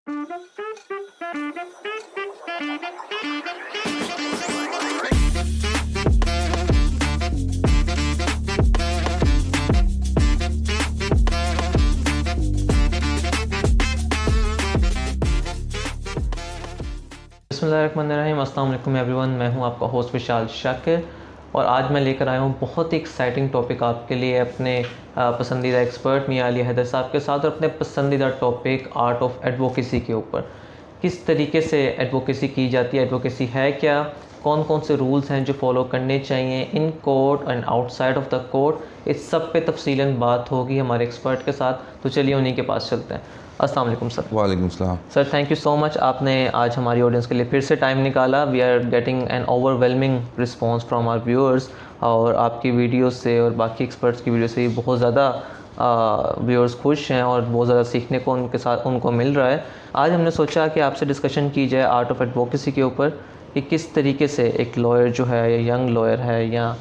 बिस्मिल्लाहिर्रहमानिर्रहीम, अस्सलाम वालेकुम एवरीवन। मैं हूं आपका होस्ट विशाल शाकिर और आज मैं लेकर आया हूं बहुत ही एक्साइटिंग टॉपिक आपके लिए अपने पसंदीदा एक्सपर्ट मियां अली हैदर साहब के साथ, और अपने पसंदीदा टॉपिक आर्ट ऑफ एडवोकेसी के ऊपर। किस तरीके से एडवोकेसी की जाती है, एडवोकेसी है क्या, कौन कौन से रूल्स हैं जो फॉलो करने चाहिए in court and outside of the court, इस सब पे तफसीलन बात होगी हमारे एक्सपर्ट के साथ। तो चलिए उन्हीं के पास चलते हैं। अस्सलाम वालेकुम सर। वालेकुम सलाम sir, thank you so much, आपने आज हमारी ऑडियंस के लिए फिर से टाइम निकाला। We are getting an overwhelming response from our viewers, और आपकी वीडियो से और बाकी एक्सपर्ट्स की वीडियो से बहुत ज़्यादा व्यूअर्स खुश हैं और बहुत ज़्यादा सीखने को उनको मिल रहा है। आज हमने सोचा कि आपसे डिस्कशन की जाए आर्ट ऑफ एडवोकेसी के ऊपर, कि किस तरीके से एक लॉयर जो है, या यंग लॉयर है, या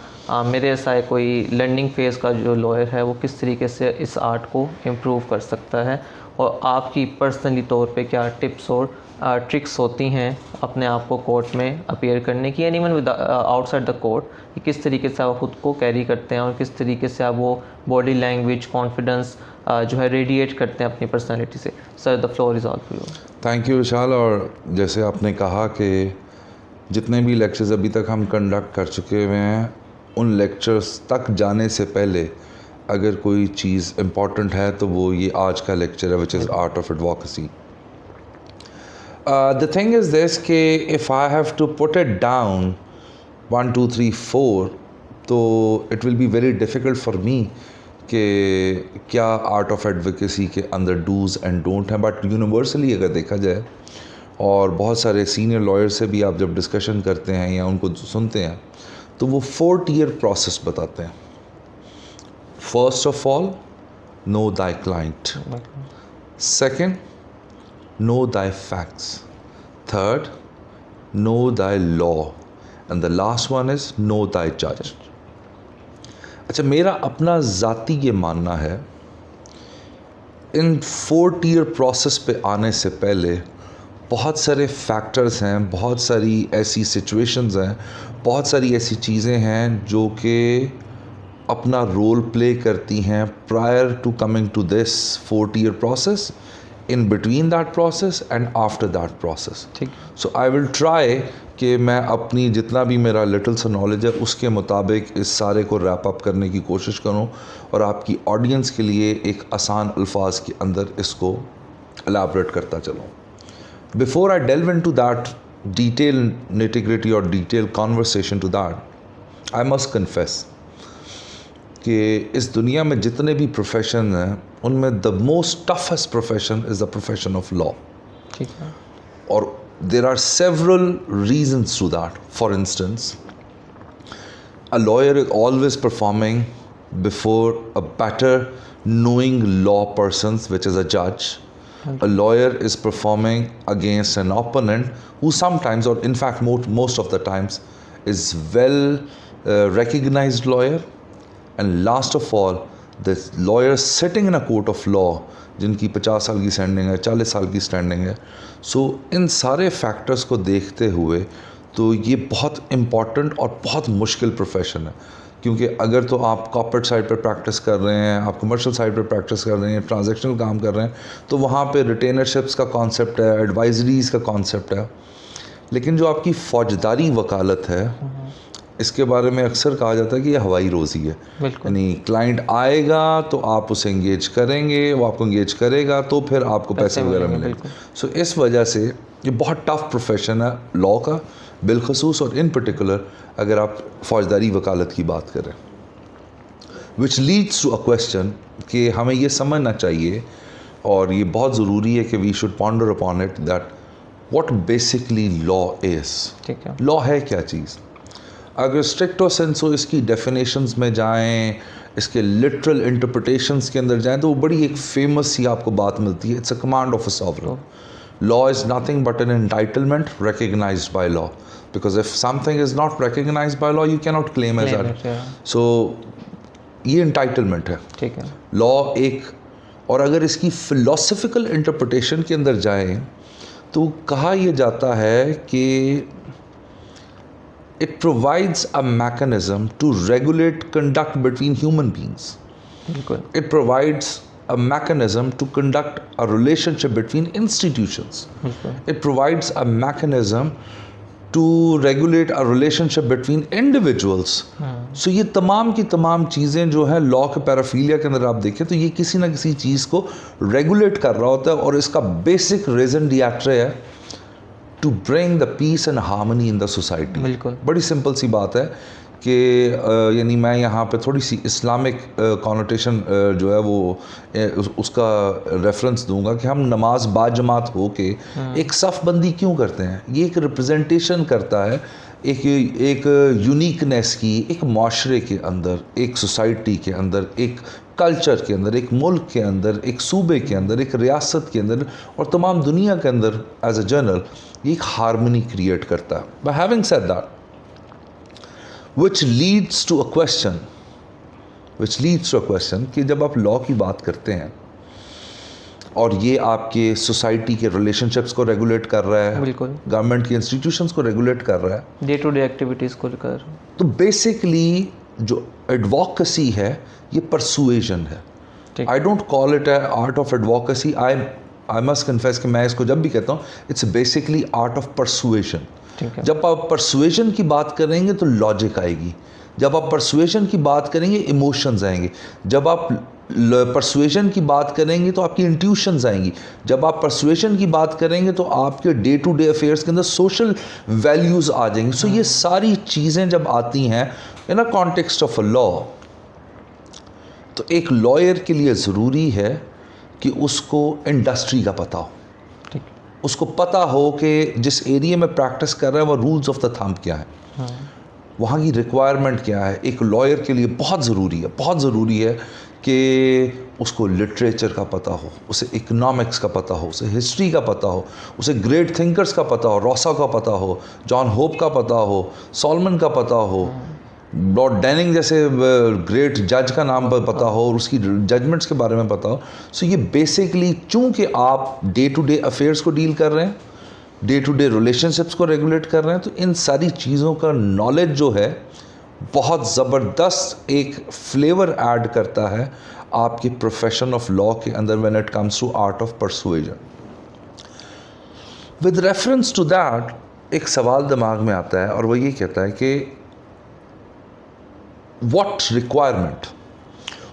मेरे ऐसा कोई लर्निंग फेज़ का जो लॉयर है, वो किस तरीके से इस आर्ट को इम्प्रूव कर सकता है, और आपकी पर्सनली तौर पे क्या टिप्स और ट्रिक्स होती हैं अपने आप को कोर्ट में अपीयर करने की, and even with outside the court, कि किस तरीके से आप ख़ुद को कैरी करते हैं और किस तरीके से आप वो बॉडी लैंग्वेज, कॉन्फिडेंस जो है रेडिएट करते हैं अपनी पर्सनैलिटी से। Sir, the floor is all for you. Thank you Vishal. और जैसे आपने कहा कि जितने भी लेक्चर्स अभी तक हम कंडक्ट कर चुके हुए हैं, उन लेक्चर्स तक जाने से पहले अगर कोई चीज़ इम्पॉर्टेंट है तो वो ये आज का लेक्चर है, which is art of advocacy. The thing is this कि if I have to put it down 1 2 3 4, तो it will be very difficult for me कि क्या आर्ट ऑफ एडवोकेसी के अंदर डूज़ एंड डोंट हैं। बट यूनिवर्सली अगर देखा जाए, और बहुत सारे सीनियर लॉयर से भी आप जब डिस्कशन करते हैं या उनको सुनते हैं, तो वो 4 tier प्रोसेस बताते हैं। First of all, know thy client. Second, know thy facts. Third, know thy law. And the last one is know thy judge. अच्छा, मेरा अपना ज़ाती ये मानना है, इन 4 tier प्रोसेस पे आने से पहले बहुत सारे फैक्टर्स हैं, बहुत सारी ऐसी सिचुएशंस हैं, बहुत सारी ऐसी चीज़ें हैं जो कि अपना रोल प्ले करती हैं prior to coming to this 4 tier process, in between that process and after that process. ठीक। सो आई विल ट्राई कि मैं अपनी जितना भी मेरा लिटिल सा नॉलेज है उसके मुताबिक इस सारे को रैप अप करने की कोशिश करूं, और आपकी ऑडियंस के लिए एक आसान अल्फाज के अंदर इसको एलैबोरेट करता चलूँ। Before I delve into that detail nitty gritty और detail conversation to that, I must confess कि इस दुनिया में जितने भी प्रोफेशन हैं, उनमें the most toughest profession is the profession of law. ठीक है। और there are several reasons to that. For instance, a lawyer is always performing before a better knowing law persons, which is a judge. A lawyer is performing against an opponent who sometimes, or in fact most of the times, is well recognized lawyer. And last of all, the lawyer sitting in a court of law जिनकी 50 साल की standing है, 40 साल की standing है। सो इन सारे factors को देखते हुए तो ये बहुत इम्पॉर्टेंट और बहुत मुश्किल प्रोफेशन है, क्योंकि अगर तो आप कॉर्पोरेट साइड पर प्रैक्टिस कर रहे हैं, आप कमर्शियल साइड पर प्रैक्टिस कर रहे हैं, ट्रांजैक्शनल काम कर रहे हैं, तो वहाँ पे रिटेनरशिप्स का कॉन्सेप्ट है, एडवाइजरीज़ का कॉन्सेप्ट है। लेकिन जो आपकी फौजदारी वकालत है, इसके बारे में अक्सर कहा जाता है कि ये हवाई रोज़ी है। यानी क्लाइंट आएगा तो आप उसे इंगेज करेंगे, वो आपको इंगेज करेगा तो फिर आपको पैसे वगैरह मिलेंगे। सो इस वजह से ये बहुत टफ प्रोफेशन है लॉ का बिलखसूस, और इन पर्टिकुलर अगर आप फौजदारी वकालत की बात करें। Which leads to a question कि हमें ये समझना चाहिए, और ये बहुत ज़रूरी है कि we should ponder upon it, that what basically law is. ठीक है। लॉ है क्या चीज़? अगर स्ट्रिक्टो सेंसो इसकी डेफिनेशंस में जाएं, इसके लिटरल इंटरप्रिटेशंस के अंदर जाएं, तो वो बड़ी एक फेमस सी आपको बात मिलती है, it's a command of a sovereign. Law is nothing but an entitlement recognized by law, because if something is not recognized by law you cannot claim as that. So ये एंटाइटलमेंट है। ठीक है। Law एक और अगर इसकी philosophical interpretation के अंदर जाएं तो कहा यह जाता है कि it provides a mechanism to regulate conduct between human beings. बिल्कुल It provides a mechanism to conduct a relationship between institutions. It provides a mechanism to regulate a relationship between individuals. So ये तमाम की तमाम चीज़ें जो है law के पैराफीलिया के अंदर आप देखें तो ये किसी ना किसी चीज़ को रेगुलेट कर रहा होता है और इसका बेसिक रीज़न डिएक्ट्रे है to bring the peace and harmony in the society. बिल्कुल बड़ी सिंपल सी बात है कि यानी मैं यहाँ पे थोड़ी सी इस्लामिक कॉनोटेशन जो है वो उसका रेफरेंस दूंगा कि हम नमाज बाजमात हो के एक सफ़ बंदी क्यों करते हैं. ये एक रिप्रेजेंटेशन करता है एक यूनिकनेस की, एक माशरे के अंदर, एक सोसाइटी के अंदर, एक कल्चर के अंदर, एक मुल्क के अंदर, एक सूबे के अंदर, एक रियासत के अंदर और तमाम दुनिया के अंदर एज अ जनरल ये एक हार्मनी क्रिएट करता है. By having said that, which leads to a question कि जब आप लॉ की बात करते हैं और ये आपके सोसाइटी के रिलेशनशिप्स को रेगुलेट कर रहा है, बिल्कुल गवर्नमेंट की इंस्टीट्यूशंस को रेगुलेट कर रहा है, डे टू डे एक्टिविटीज़ को लेकर, तो बेसिकली जो एडवोकेसी है ये परसुएजन है. ठीक. I don't call it art of advocacy. I must confess कि मैं इसको जब भी कहता हूँ इट्स बेसिकली आर्ट ऑफ परसुएजन. ठीक है. जब आप परसुएजन की बात करेंगे तो लॉजिक आएगी. जब आप परसुएजन की बात करेंगे इमोशंस आएंगे. जब आप परसुएजन की बात करेंगे तो आपकी इंट्यूशंस आएंगी. जब आप परसुएजन की बात करेंगे तो आपके डे टू डे अफेयर्स के अंदर सोशल वैल्यूज़ आ जाएंगी. सो ये सारी चीज़ें जब आती हैं in a context of a law तो एक लॉयर के लिए ज़रूरी है कि उसको इंडस्ट्री का पता हो, उसको पता हो कि जिस एरिया में प्रैक्टिस कर रहा है वो रूल्स ऑफ द थंब क्या है, वहाँ की रिक्वायरमेंट क्या है. एक लॉयर के लिए बहुत ज़रूरी है कि उसको लिटरेचर का पता हो, उसे इकोनॉमिक्स का पता हो, उसे हिस्ट्री का पता हो, उसे ग्रेट थिंकर्स का पता हो, रॉसा का पता हो, जॉन होप का पता हो, सॉलमन का पता हो, लॉर्ड डैनिंग जैसे ग्रेट जज का नाम पता हो और उसकी जजमेंट्स के बारे में पता हो. सो ये बेसिकली चूँकि आप डे टू डे अफेयर्स को डील कर रहे हैं, डे टू डे रिलेशनशिप्स को रेगुलेट कर रहे हैं, तो इन सारी चीज़ों का नॉलेज जो है बहुत ज़बरदस्त एक फ्लेवर ऐड करता है आपके प्रोफेशन ऑफ लॉ के अंदर when it comes to art of persuasion. With reference to that एक सवाल दिमाग में आता है और वो ये कहता है कि what requirement,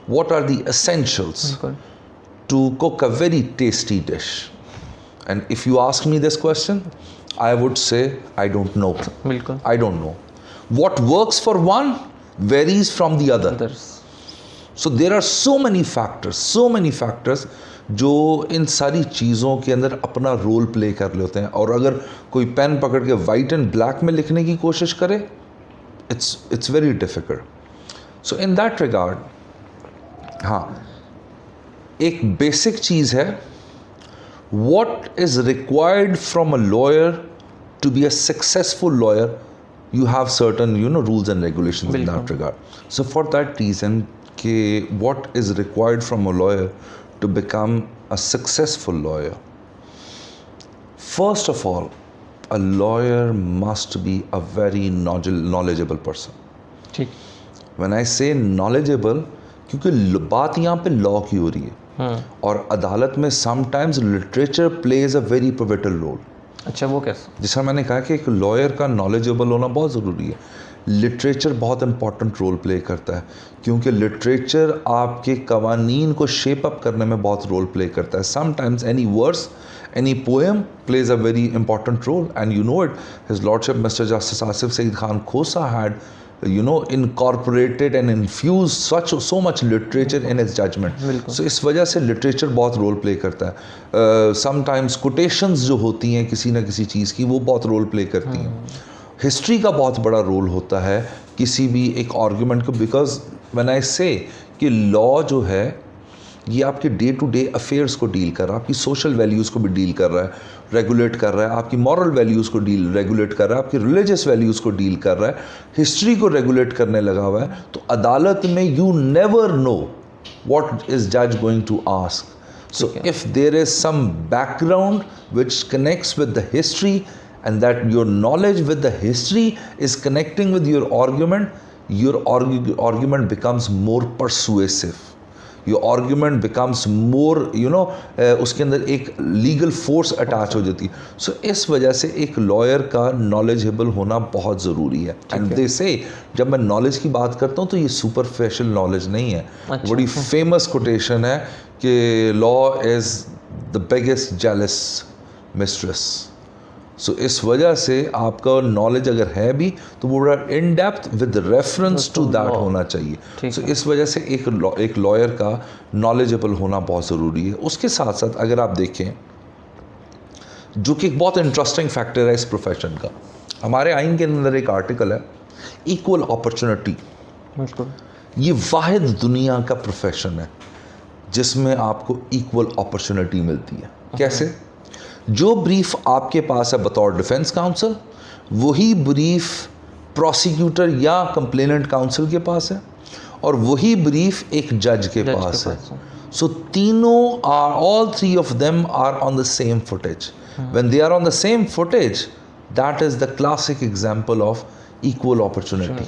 what are the essentials to cook a very tasty dish? And if you ask me this question, I would say I don't know. बिल्कुल I don't know. What works for one varies from the other. others. So there are so many factors जो इन सारी चीज़ों के अंदर अपना role play कर लेते हैं. और अगर कोई पेन पकड़ के वाइट एंड ब्लैक में लिखने की कोशिश करे, it's very difficult. So in that regard हाँ, एक बेसिक चीज़ है, what is required from a lawyer to be a successful lawyer, you have certain rules and regulations in that regard. So for that reason कि what is required from a lawyer to become a successful lawyer, first of all a lawyer must be a very knowledgeable person. ठीक. When I say knowledgeable, क्योंकि बात यहाँ पे law की हो रही है और अदालत में sometimes literature plays a very pivotal role. अच्छा, वो कैसे? जैसा मैंने कहा कि एक लॉयर का नॉलेजेबल होना बहुत ज़रूरी है. लिटरेचर बहुत इंपॉर्टेंट रोल प्ले करता है क्योंकि लिटरेचर आपके कवानीन को शेप अप करने में बहुत रोल प्ले करता है. Sometimes any verse, any poem plays a very important role, and you know it. His Lordship Mr. Justice Asif Saeed Khan Khosa had incorporated and infused so much literature in his judgment. So इस वजह से literature बहुत role play करता है. Sometimes quotations जो होती हैं किसी ना किसी चीज़ की, वो बहुत रोल प्ले करती हैं. हिस्ट्री का बहुत बड़ा रोल होता है किसी भी एक आर्गूमेंट को, बिकॉज व्हेन आई से कि लॉ जो है ये आपके डे टू डे अफेयर्स को डील कर रहा है, आपकी सोशल वैल्यूज़ को भी डील कर रहा है, रेगुलेट कर रहा है, आपकी मॉरल वैल्यूज़ को रेगुलेट कर रहा है, आपकी रिलीजियस वैल्यूज़ को डील कर रहा है, हिस्ट्री को रेगुलेट करने लगा हुआ है. तो अदालत में you never know what is जज going to ask. So if there is some background which connects with the history and that your knowledge with the history is connecting with your argument becomes more persuasive. Your argument becomes more, उसके अंदर एक legal force attach हो जाती है. सो इस वजह से एक लॉयर का नॉलेजेबल होना बहुत ज़रूरी है. एंड दे से जब मैं नॉलेज की बात करता हूँ तो ये सुपरफिशियल नॉलेज नहीं है. बड़ी फेमस कोटेशन है कि law is the biggest jealous mistress. So इस वजह से आपका नॉलेज अगर है भी तो वो बड़ा in depth with reference to that होना चाहिए. सो इस वजह से एक लॉयर का नॉलेजेबल होना बहुत ज़रूरी है. उसके साथ साथ अगर आप देखें, जो कि एक बहुत इंटरेस्टिंग फैक्टर है इस प्रोफेशन का, हमारे आइन के अंदर एक आर्टिकल है इक्वल अपॉर्चुनिटी. ये वाहिद दुनिया का प्रोफेशन है जिसमें आपको इक्वल अपॉर्चुनिटी मिलती है. कैसे? जो ब्रीफ आपके पास है बतौर डिफेंस काउंसिल, वही ब्रीफ प्रोसिक्यूटर या कंप्लेनेंट काउंसिल के पास है, और वही ब्रीफ एक जज के पास है. सो तीनों are, all three of them are on the same footage. When they are on the same footage, that is the classic example of equal opportunity.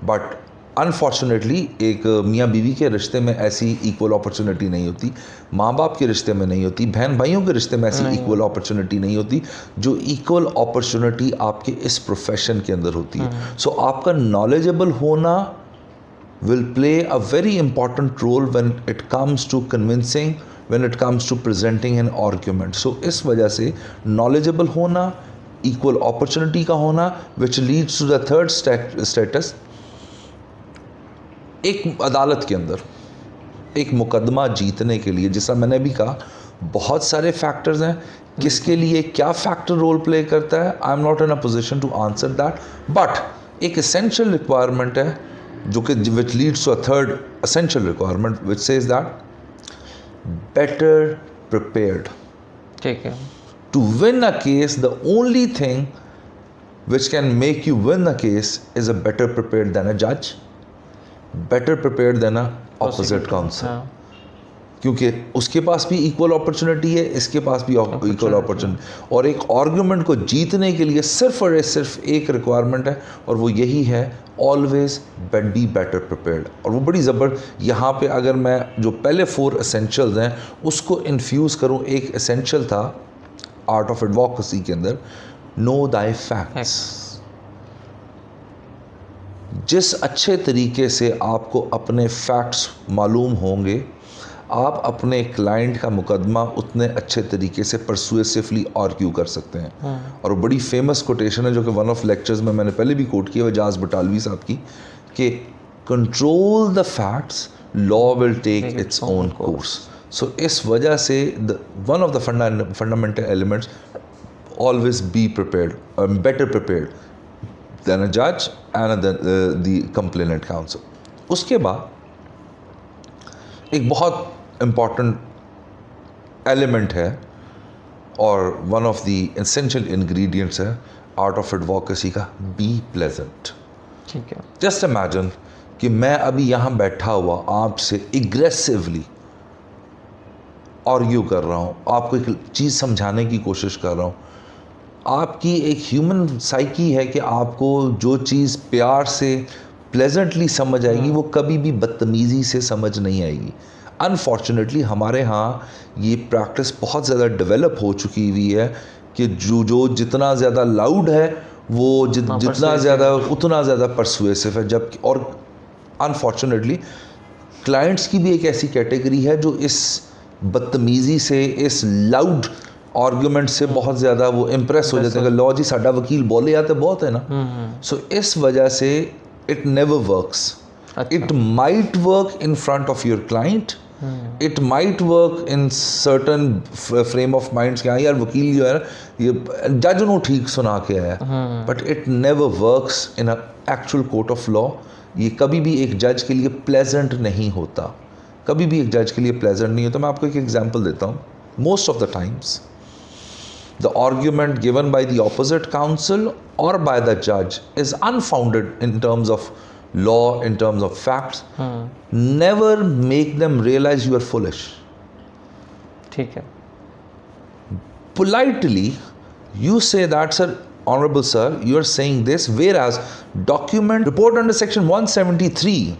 But unfortunately एक मियाँ बीवी के रिश्ते में ऐसी इक्वल अपॉर्चुनिटी नहीं होती, माँ बाप के रिश्ते में नहीं होती, बहन भाइयों के रिश्ते में ऐसी इक्वल अपॉर्चुनिटी नहीं होती जो इक्वल अपॉर्चुनिटी आपके इस प्रोफेशन के अंदर होती है. सो आपका नॉलेजेबल होना will play a very important role when it comes to convincing, when it comes to presenting an argument. So इस वजह से नॉलेजेबल होना, इक्वल अपॉर्चुनिटी का होना, which leads to the third status. एक अदालत के अंदर एक मुकदमा जीतने के लिए, जैसा मैंने भी कहा, बहुत सारे फैक्टर्स हैं. किसके लिए क्या फैक्टर रोल प्ले करता है, I am not in a position to answer that. But एक एसेंशियल रिक्वायरमेंट है जो कि which leads to a third essential requirement which says that better prepared. ठीक है. To win a case, the only thing which can make you win a case is a better prepared than a जज, better prepared than a opposite counsel. क्योंकि उसके पास भी equal opportunity है, इसके पास भी equal opportunity. और एक आर्ग्यूमेंट को जीतने के लिए सिर्फ और सिर्फ एक रिक्वायरमेंट है, और वो यही है, ऑलवेज बी बेटर प्रिपेयर्ड. और वो बड़ी यहाँ पे अगर मैं जो पहले 4 एसेंशियल्स हैं उसको इन्फ्यूज़ करूँ, एक एसेंशियल था आर्ट ऑफ एडवोकेसी के अंदर, नो दाई फैक्ट्स. जिस अच्छे तरीके से आपको अपने फैक्ट्स मालूम होंगे, आप अपने क्लाइंट का मुकदमा उतने अच्छे तरीके से परसुएसिवली आर्ग्यू कर सकते हैं. और बड़ी फेमस कोटेशन है जो कि वन ऑफ लेक्चर्स में मैंने पहले भी कोट किया, वजाज बटालवी साहब की, कि control the facts, law will take its own course. So इस वजह से one of the fundamental elements, always be prepared, better prepared than a judge and the complainant counsel. उसके बाद एक बहुत इम्पॉर्टेंट एलिमेंट है और one of the essential ingredients है आर्ट ऑफ एडवोकेसी का, बी प्लेजेंट. ठीक है. जस्ट इमेजिन कि मैं अभी यहाँ बैठा हुआ आपसे एग्रेसिवली आर्ग्यू कर रहा हूँ, आपको एक चीज़ समझाने की कोशिश कर रहा हूँ. आपकी एक ह्यूमन साइकी है कि आपको जो चीज़ प्यार से प्लेजेंटली समझ आएगी वो कभी भी बदतमीज़ी से समझ नहीं आएगी. अनफॉर्चुनेटली हमारे यहाँ ये प्रैक्टिस बहुत ज़्यादा डेवलप हो चुकी हुई है कि जो जितना ज़्यादा लाउड है वो जितना ज़्यादा उतना ज़्यादा परसुएसिव है. जबकि और अनफॉर्चुनेटली क्लाइंट्स की भी एक ऐसी कैटेगरी है जो इस बदतमीज़ी से, इस लाउड आर्ग्यूमेंट से बहुत ज़्यादा वो इम्प्रेस हो जाते हैं कि लॉ जी साडा वकील बोले आते बहुत है ना. सो इस वजह से it never works. It might work in front of your client, it might work in certain frame of minds, हाँ यार वकील जो है ये जज उन्होंने ठीक सुना के आया, but it never works in a actual court of law. ये कभी भी एक जज के लिए प्लेजेंट नहीं होता, कभी भी एक जज के लिए प्लेजेंट नहीं होता. मैं आपको एक एग्जांपल देता हूँ. Most of the times the argument given by the opposite counsel or by the judge is unfounded in terms of law, in terms of facts. Never make them realize you are foolish. ठीक है. Politely, you say that, sir, honorable sir, you are saying this, whereas document report under section 173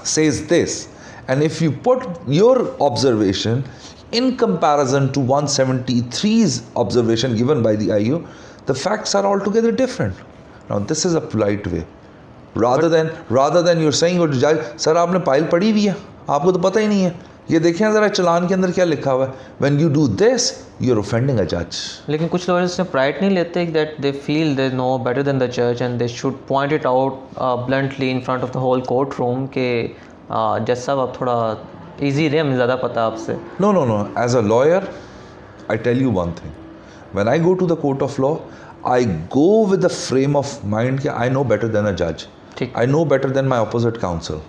says this, and if you put your observation in comparison to 173's observation given by the IU, the facts are altogether different. Now this is a polite way, rather than you're saying, oh judge, sir आपने file पढ़ी हुई है, आपको तो पता ही नहीं है, ये देखें ज़रा चलान के अंदर क्या लिखा हुआ है. When you do this, you're offending a judge. लेकिन कुछ लॉयर्स ने प्राइड नहीं लेते that they feel they know better than the judge and they should point it out bluntly in front of the whole courtroom कि जज साहब आप थोड़ा इजी रहे, हमें ज़्यादा पता आपसे. No. As a lawyer, I tell you one thing. When I go to the court of law, I go with the frame of mind कि I know better than a judge. ठीक. I know better than my opposite counsel.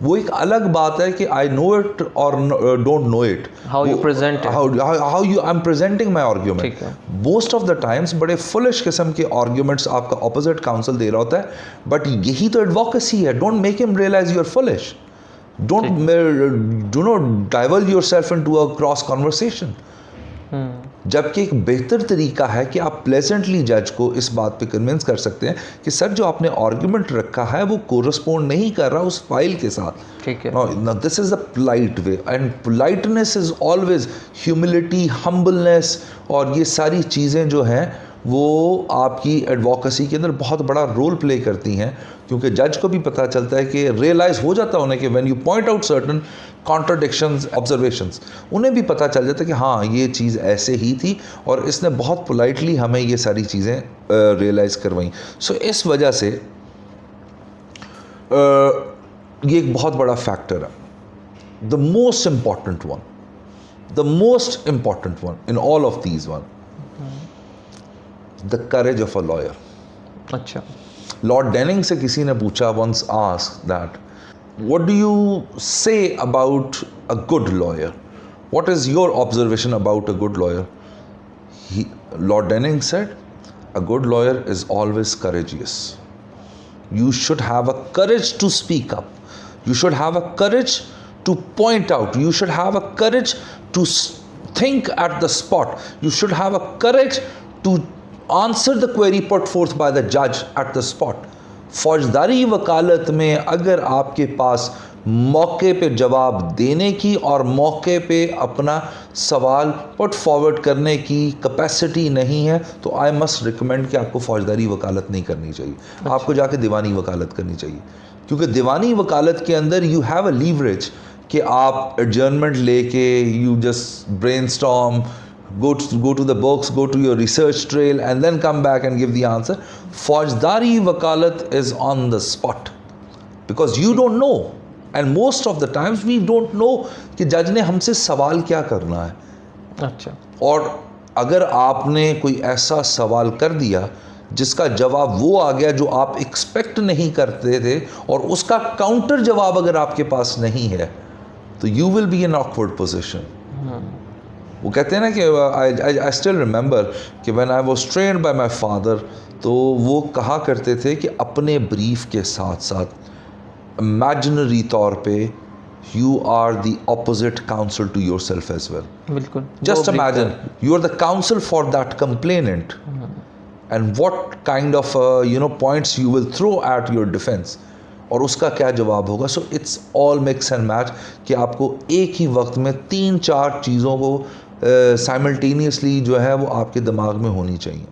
वो एक अलग बात है कि I know it or don't know it. How you present it. How I'm presenting my argument. ठीक है. Most of the times बड़े foolish किस्म के arguments आपका opposite counsel दे रहा होता है, but यही तो advocacy है. Don't make him realize you're foolish. Do not divulge yourself into a cross conversation. जबकि एक बेहतर तरीका है कि आप प्लेजेंटली जज को इस बात पे कन्विंस कर सकते हैं कि सर जो आपने आर्ग्यूमेंट रखा है वो कोरस्पोंड नहीं कर रहा उस फाइल के साथ. ठीक है. Now this is the polite way, and politeness is always humility, humbleness, और ये सारी चीज़ें जो हैं वो आपकी एडवोकेसी के अंदर बहुत बड़ा रोल प्ले करती हैं, क्योंकि जज को भी पता चलता है कि रियलाइज़ हो जाता है उन्हें कि when you point out certain contradictions, observations, उन्हें भी पता चल जाता है कि हाँ ये चीज़ ऐसे ही थी और इसने बहुत पोलाइटली हमें ये सारी चीज़ें रियलाइज़ करवाई. सो इस वजह से ये एक बहुत बड़ा फैक्टर है. The most important one in all of these one, the courage of a lawyer. अच्छा. लॉर्ड डेनिंग से किसी ने पूछा, once asked that, what do you say about a good lawyer? What is your observation about a good lawyer? Lord Denning said, a good lawyer is always courageous. You should have a courage to speak up. You should have a courage to point out. You should have a courage to think at the spot. You should have a courage to answer the query put forth by the judge at the spot. फौजदारी वकालत में अगर आपके पास मौके पे जवाब देने की और मौके पे अपना सवाल पुट फॉरवर्ड करने की कैपेसिटी नहीं है, तो आई मस्ट रिकमेंड कि आपको फौजदारी वकालत नहीं करनी चाहिए. आपको जाके दीवानी वकालत करनी चाहिए, क्योंकि दीवानी वकालत के अंदर यू हैव अ लीवरेज कि आप एडजर्नमेंट लेके you just brainstorm, go to the books, go to your research trail, and then come back and give the answer. Faujdari wakalat is on the spot because you don't know, and most of the times we don't know कि जज ने हमसे सवाल क्या करना है. अच्छा. और अगर आपने कोई ऐसा सवाल कर दिया जिसका जवाब वो आ गया जो आप एक्सपेक्ट नहीं करते थे और उसका काउंटर जवाब अगर आपके पास नहीं है, तो you will be in awkward position. वो कहते हैं ना कि आई स्टिल रिमेंबर कि when I was trained by my father, तो वो कहा करते थे कि अपने ब्रीफ के साथ साथ इमेजिनरी तौर पे you are the opposite counsel to yourself as well. बिल्कुल. Just imagine you are the counsel for that complainant and what kind of points you will throw at your defence और उसका क्या जवाब होगा. So it's all mix and match कि आपको एक ही वक्त में 3-4 चीज़ों को साइमल्टेनियसली जो है वो आपके दिमाग में होनी चाहिए.